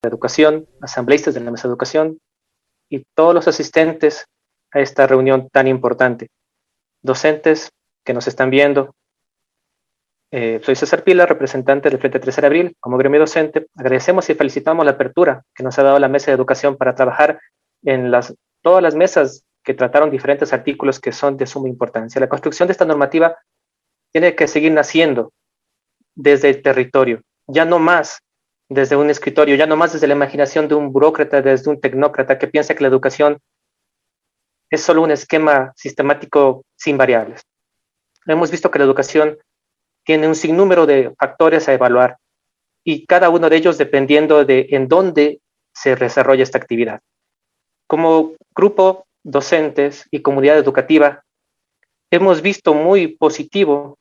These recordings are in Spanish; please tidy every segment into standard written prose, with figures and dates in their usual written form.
de educación, asambleístas de la mesa de educación y todos los asistentes a esta reunión tan importante. Docentes que nos están viendo, soy César Pila, representante del Frente 3 de Abril. Como gremio docente, agradecemos y felicitamos la apertura que nos ha dado la mesa de educación para trabajar en todas las mesas que trataron diferentes artículos que son de suma importancia. La construcción de esta normativa tiene que seguir naciendo desde el territorio, ya no más desde un escritorio, ya no más desde la imaginación de un burócrata, desde un tecnócrata que piensa que la educación es solo un esquema sistemático sin variables. Hemos visto que la educación tiene un sinnúmero de factores a evaluar y cada uno de ellos dependiendo de en dónde se desarrolla esta actividad. Como grupo docentes y comunidad educativa, hemos visto muy positivo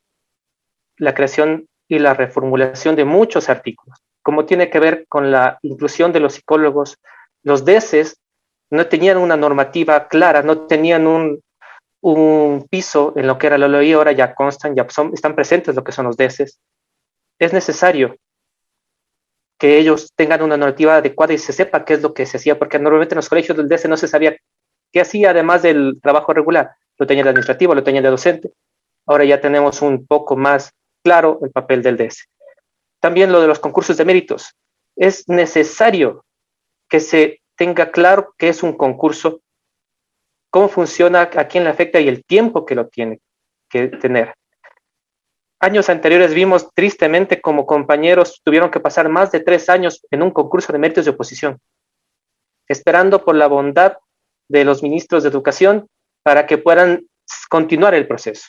la creación y la reformulación de muchos artículos, como tiene que ver con la inclusión de los psicólogos. Los DESES no tenían una normativa clara, no tenían un piso en lo que era la LOI, ahora ya constan, ya están presentes lo que son los DESES. Es necesario que ellos tengan una normativa adecuada y se sepa qué es lo que se hacía, porque normalmente en los colegios del DESE no se sabía qué hacía además del trabajo regular. Lo tenía de administrativo, lo tenía de docente. Ahora ya tenemos un poco más claro el papel del DESE. También lo de los concursos de méritos. Es necesario que se tenga claro qué es un concurso, cómo funciona, a quién le afecta y el tiempo que lo tiene que tener. Años anteriores vimos tristemente como compañeros tuvieron que pasar más de 3 años en un concurso de méritos de oposición, esperando por la bondad de los ministros de educación para que puedan continuar el proceso.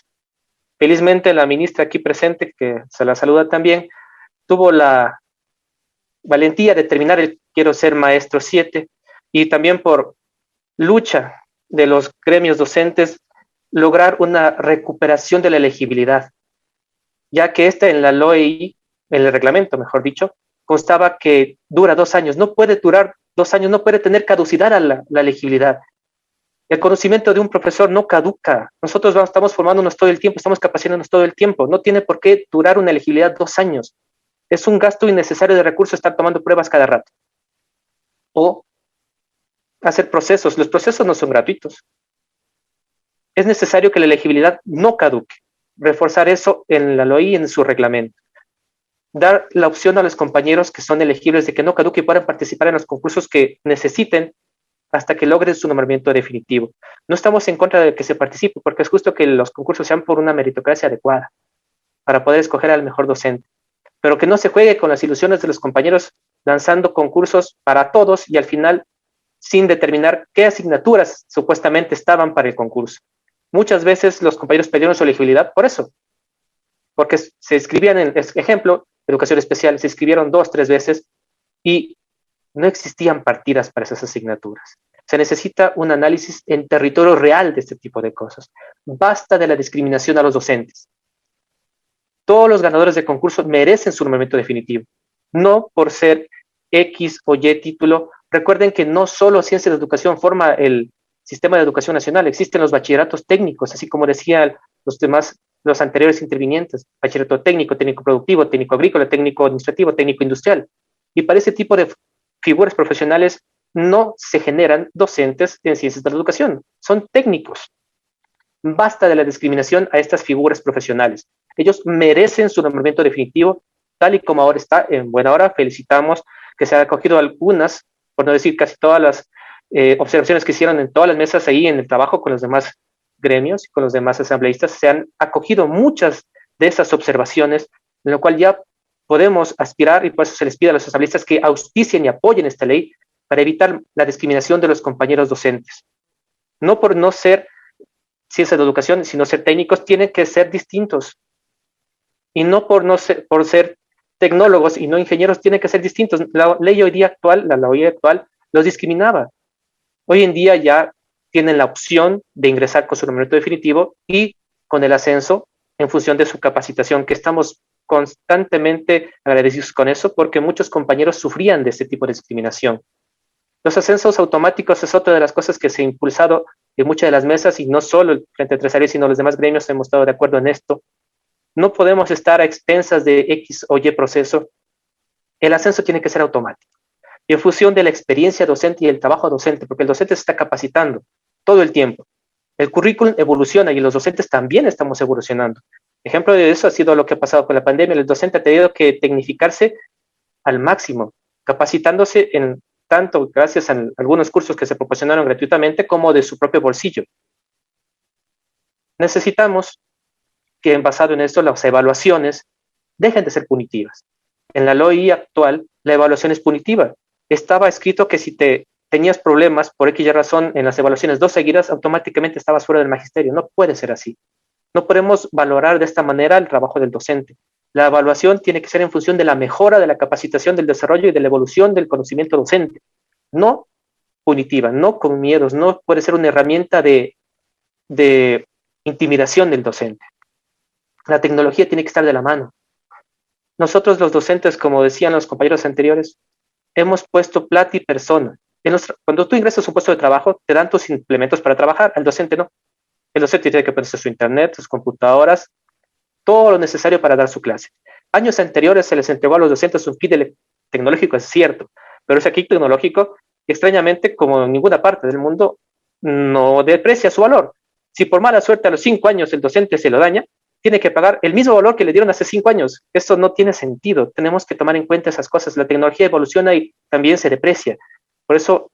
Felizmente la ministra aquí presente, que se la saluda también, tuvo la valentía de terminar el Quiero ser maestro 7 y también por lucha de los gremios docentes lograr una recuperación de la elegibilidad, ya que en la LOI, en el reglamento, mejor dicho, constaba que dura 2 años. No puede durar 2 años, no puede tener caducidad a la elegibilidad. El conocimiento de un profesor no caduca. Nosotros estamos formándonos todo el tiempo, estamos capacitándonos todo el tiempo. No tiene por qué durar una elegibilidad 2 años. Es un gasto innecesario de recursos estar tomando pruebas cada rato. O hacer procesos. Los procesos no son gratuitos. Es necesario que la elegibilidad no caduque. Reforzar eso en la LOI y en su reglamento. Dar la opción a los compañeros que son elegibles de que no caduque y puedan participar en los concursos que necesiten hasta que logren su nombramiento definitivo. No estamos en contra de que se participe, porque es justo que los concursos sean por una meritocracia adecuada, para poder escoger al mejor docente. Pero que no se juegue con las ilusiones de los compañeros lanzando concursos para todos y al final sin determinar qué asignaturas supuestamente estaban para el concurso. Muchas veces los compañeros perdieron su elegibilidad por eso, porque se inscribían en, ejemplo, educación especial, se inscribieron 2, 3 veces y no existían partidas para esas asignaturas. Se necesita un análisis en territorio real de este tipo de cosas. Basta de la discriminación a los docentes. Todos los ganadores de concursos merecen su nombramiento definitivo, no por ser X o Y título. Recuerden que no solo ciencia de educación forma el sistema de educación nacional, existen los bachilleratos técnicos, así como decían los anteriores intervinientes, bachillerato técnico, técnico productivo, técnico agrícola, técnico administrativo, técnico industrial. Y para ese tipo de figuras profesionales no se generan docentes en ciencias de la educación, son técnicos. Basta de la discriminación a estas figuras profesionales. Ellos merecen su nombramiento definitivo, tal y como ahora está. En buena hora felicitamos que se han acogido algunas, por no decir casi todas las observaciones que hicieron en todas las mesas ahí en el trabajo con los demás gremios y con los demás asambleístas. Se han acogido muchas de esas observaciones, en lo cual ya podemos aspirar, y por eso se les pide a los asambleístas que auspicien y apoyen esta ley para evitar la discriminación de los compañeros docentes. No por no ser ciencias de educación, sino ser técnicos, tienen que ser distintos. Y no por ser tecnólogos y no ingenieros, tienen que ser distintos. La ley hoy día actual, la ley actual, los discriminaba. Hoy en día ya tienen la opción de ingresar con su nombramiento definitivo y con el ascenso en función de su capacitación, que estamos constantemente agradecidos con eso porque muchos compañeros sufrían de este tipo de discriminación. Los ascensos automáticos es otra de las cosas que se ha impulsado en muchas de las mesas y no solo el Frente Empresarial, sino los demás gremios hemos estado de acuerdo en esto. No podemos estar a expensas de X o Y proceso. El ascenso tiene que ser automático. y en función de la experiencia docente y el trabajo docente, porque el docente se está capacitando todo el tiempo. El currículum evoluciona y los docentes también estamos evolucionando. Ejemplo de eso ha sido lo que ha pasado con la pandemia. El docente ha tenido que tecnificarse al máximo, capacitándose en tanto gracias a algunos cursos que se proporcionaron gratuitamente como de su propio bolsillo. Necesitamos que, basado en esto, las evaluaciones dejen de ser punitivas. En la LOI actual, la evaluación es punitiva. Estaba escrito que si tenías problemas por X razón en las evaluaciones 2 seguidas, automáticamente estabas fuera del magisterio. No puede ser así. No podemos valorar de esta manera el trabajo del docente. La evaluación tiene que ser en función de la mejora de la capacitación, del desarrollo y de la evolución del conocimiento docente, no punitiva, no con miedos, no puede ser una herramienta de intimidación del docente. La tecnología tiene que estar de la mano. Nosotros los docentes, como decían los compañeros anteriores, hemos puesto plata y persona. Cuando tú ingresas a un puesto de trabajo, te dan tus implementos para trabajar, al docente no. El docente tiene que ponerse su internet, sus computadoras, todo lo necesario para dar su clase. Años anteriores se les entregó a los docentes un kit tecnológico, es cierto, pero ese kit tecnológico, extrañamente, como en ninguna parte del mundo, no deprecia su valor. Si por mala suerte a los 5 años el docente se lo daña, tiene que pagar el mismo valor que le dieron hace 5 años. Esto no tiene sentido. Tenemos que tomar en cuenta esas cosas. La tecnología evoluciona y también se deprecia. Por eso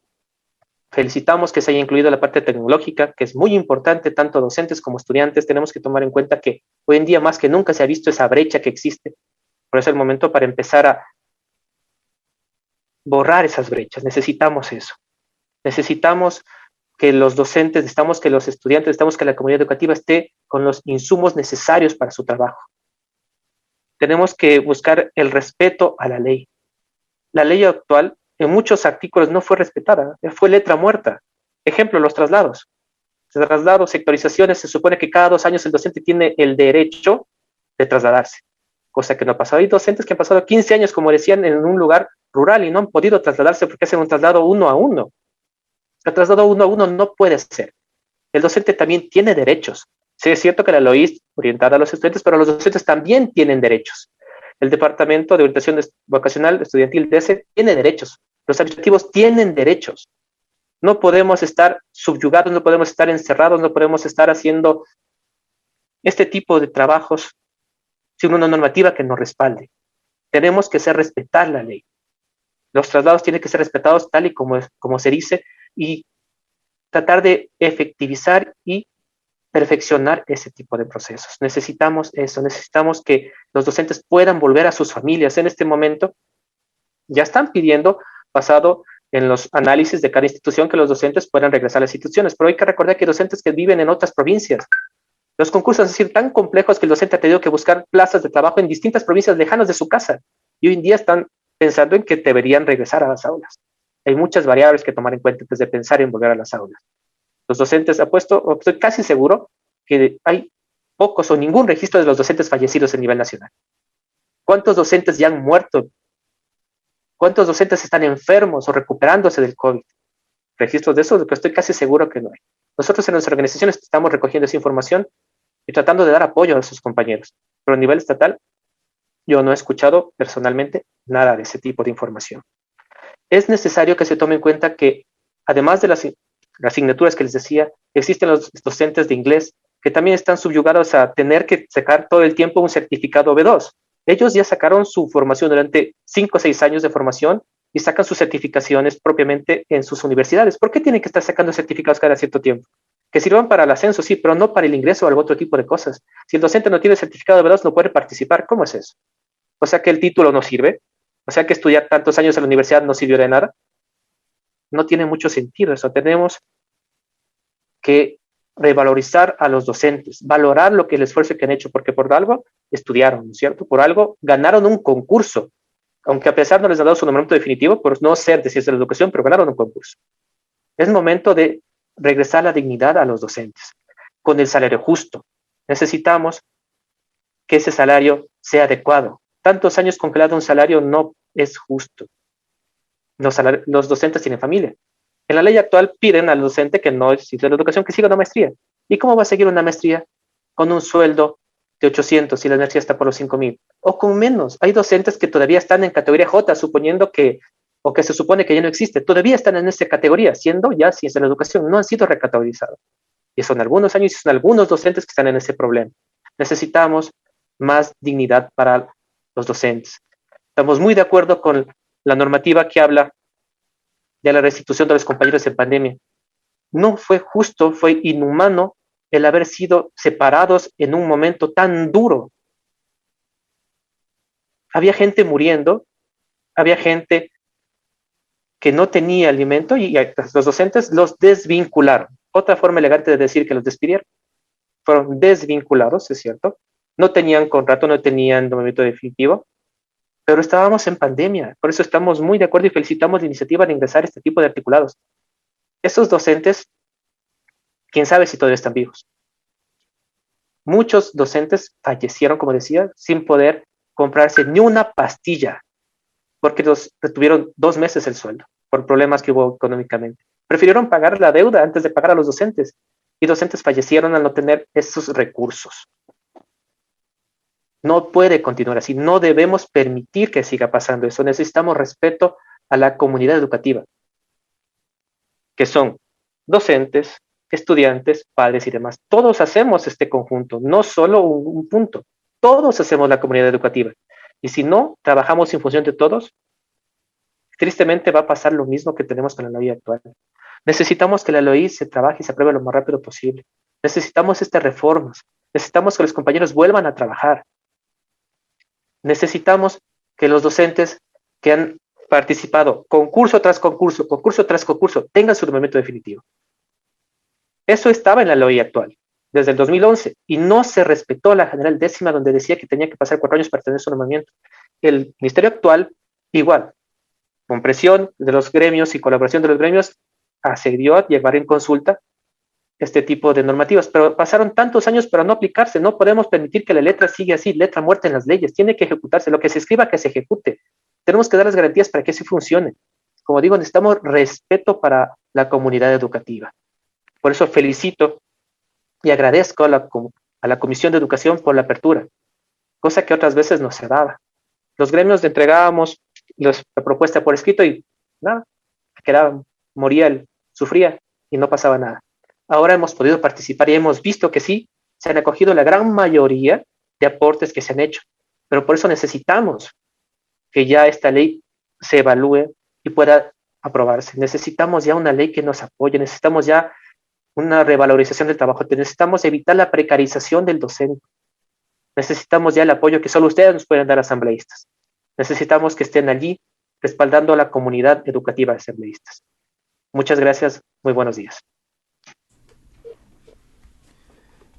felicitamos que se haya incluido la parte tecnológica, que es muy importante, tanto docentes como estudiantes. Tenemos que tomar en cuenta que hoy en día más que nunca se ha visto esa brecha que existe. Por eso es el momento para empezar a borrar esas brechas. Necesitamos eso. Necesitamos que los docentes, necesitamos que los estudiantes, necesitamos que la comunidad educativa esté con los insumos necesarios para su trabajo. Tenemos que buscar el respeto a la ley. La ley actual en muchos artículos no fue respetada, fue letra muerta. Ejemplo, los traslados. Traslados, sectorizaciones, se supone que cada 2 años el docente tiene el derecho de trasladarse, cosa que no ha pasado. Hay docentes que han pasado 15 años, como decían, en un lugar rural y no han podido trasladarse porque hacen un traslado 1 a 1. El traslado 1 a 1 no puede ser. El docente también tiene derechos. Sí, es cierto que la LOI es orientada a los estudiantes, pero los docentes también tienen derechos. El Departamento de Orientación Vocacional Estudiantil DESE tiene derechos. Los administrativos tienen derechos. No podemos estar subyugados, no podemos estar encerrados, no podemos estar haciendo este tipo de trabajos sin una normativa que nos respalde. Tenemos que hacer respetar la ley. Los traslados tienen que ser respetados tal y como se dice, y tratar de efectivizar y perfeccionar ese tipo de procesos. Necesitamos eso, necesitamos que los docentes puedan volver a sus familias. En este momento ya están pidiendo, basado en los análisis de cada institución, que los docentes puedan regresar a las instituciones, pero hay que recordar que hay docentes que viven en otras provincias. Los concursos han sido tan complejos que el docente ha tenido que buscar plazas de trabajo en distintas provincias lejanas de su casa, y hoy en día están pensando en que deberían regresar a las aulas. Hay muchas variables que tomar en cuenta antes de pensar en volver a las aulas. Los docentes, estoy casi seguro que hay pocos o ningún registro de los docentes fallecidos a nivel nacional. ¿Cuántos docentes ya han muerto? ¿Cuántos docentes están enfermos o recuperándose del COVID? Registros de eso, estoy casi seguro que no hay. Nosotros en nuestras organizaciones estamos recogiendo esa información y tratando de dar apoyo a sus compañeros. Pero a nivel estatal, yo no he escuchado personalmente nada de ese tipo de información. Es necesario que se tome en cuenta que, además de las asignaturas que les decía, existen los docentes de inglés que también están subyugados a tener que sacar todo el tiempo un certificado B2. Ellos ya sacaron su formación durante 5 o 6 años de formación y sacan sus certificaciones propiamente en sus universidades. ¿Por qué tienen que estar sacando certificados cada cierto tiempo? Que sirvan para el ascenso, sí, pero no para el ingreso o algún otro tipo de cosas. Si el docente no tiene certificado B2, no puede participar. ¿Cómo es eso? O sea que el título no sirve. O sea que estudiar tantos años en la universidad no sirvió de nada. No tiene mucho sentido eso. Tenemos que revalorizar a los docentes, valorar lo que el esfuerzo que han hecho, porque por algo estudiaron, ¿no es cierto? Por algo ganaron un concurso, aunque a pesar no les han dado su nombramiento definitivo por no ser de ciencias de la educación, pero ganaron un concurso. Es momento de regresar la dignidad a los docentes, con el salario justo. Necesitamos que ese salario sea adecuado. Tantos años congelado un salario no es justo. Los docentes tienen familia. En la ley actual piden al docente que no es de la educación que siga una maestría. ¿Y cómo va a seguir una maestría con un sueldo de 800 si la maestría está por los 5,000? O con menos. Hay docentes que todavía están en categoría J, suponiendo que o que se supone que ya no existe, todavía están en esta categoría, siendo ya ciencia de la educación, no han sido recategorizados. Y son algunos años y son algunos docentes que están en ese problema. Necesitamos más dignidad para los docentes. Estamos muy de acuerdo con la normativa que habla de la restitución de los compañeros en pandemia. No fue justo, fue inhumano el haber sido separados en un momento tan duro. Había gente muriendo, había gente que no tenía alimento y los docentes los desvincularon. Otra forma elegante de decir que los despidieron. Fueron desvinculados, es cierto. No tenían contrato, no tenían nombramiento definitivo, pero estábamos en pandemia. Por eso estamos muy de acuerdo y felicitamos la iniciativa de ingresar este tipo de articulados. Esos docentes, quién sabe si todavía están vivos. Muchos docentes fallecieron, como decía, sin poder comprarse ni una pastilla, porque los retuvieron 2 meses el sueldo por problemas que hubo económicamente. Prefirieron pagar la deuda antes de pagar a los docentes, y docentes fallecieron al no tener esos recursos. No puede continuar así, no debemos permitir que siga pasando eso. Necesitamos respeto a la comunidad educativa, que son docentes, estudiantes, padres y demás. Todos hacemos este conjunto, no solo un punto. Todos hacemos la comunidad educativa. Y si no trabajamos en función de todos, tristemente va a pasar lo mismo que tenemos con la ley actual. Necesitamos que la ley se trabaje y se apruebe lo más rápido posible. Necesitamos estas reformas. Necesitamos que los compañeros vuelvan a trabajar. Necesitamos que los docentes que han participado concurso tras concurso, tengan su nombramiento definitivo. Eso estaba en la ley actual, desde el 2011, y no se respetó la general décima donde decía que tenía que pasar 4 años para tener su nombramiento. El ministerio actual, igual, con presión de los gremios y colaboración de los gremios, accedió a llevar en consulta este tipo de normativas, pero pasaron tantos años para no aplicarse. No podemos permitir que la letra siga así, letra muerta en las leyes. Tiene que ejecutarse, lo que se escriba que se ejecute. Tenemos que dar las garantías para que así funcione. Como digo, necesitamos respeto para la comunidad educativa. Por eso felicito y agradezco a la Comisión de Educación por la apertura, cosa que otras veces no se daba. Los gremios entregábamos la propuesta por escrito y nada, quedaba, moría, sufría y no pasaba nada. Ahora hemos podido participar y hemos visto que sí, se han acogido la gran mayoría de aportes que se han hecho, pero por eso necesitamos que ya esta ley se evalúe y pueda aprobarse. Necesitamos ya una ley que nos apoye, necesitamos ya una revalorización del trabajo, necesitamos evitar la precarización del docente, necesitamos ya el apoyo que solo ustedes nos pueden dar asambleístas, necesitamos que estén allí respaldando a la comunidad educativa de asambleístas. Muchas gracias, muy buenos días.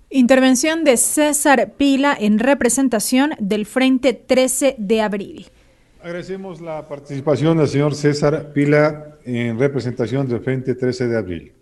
Intervención de César Pila en representación del Frente 13 de Abril. Agradecemos la participación del señor César Pila en representación del Frente 13 de Abril.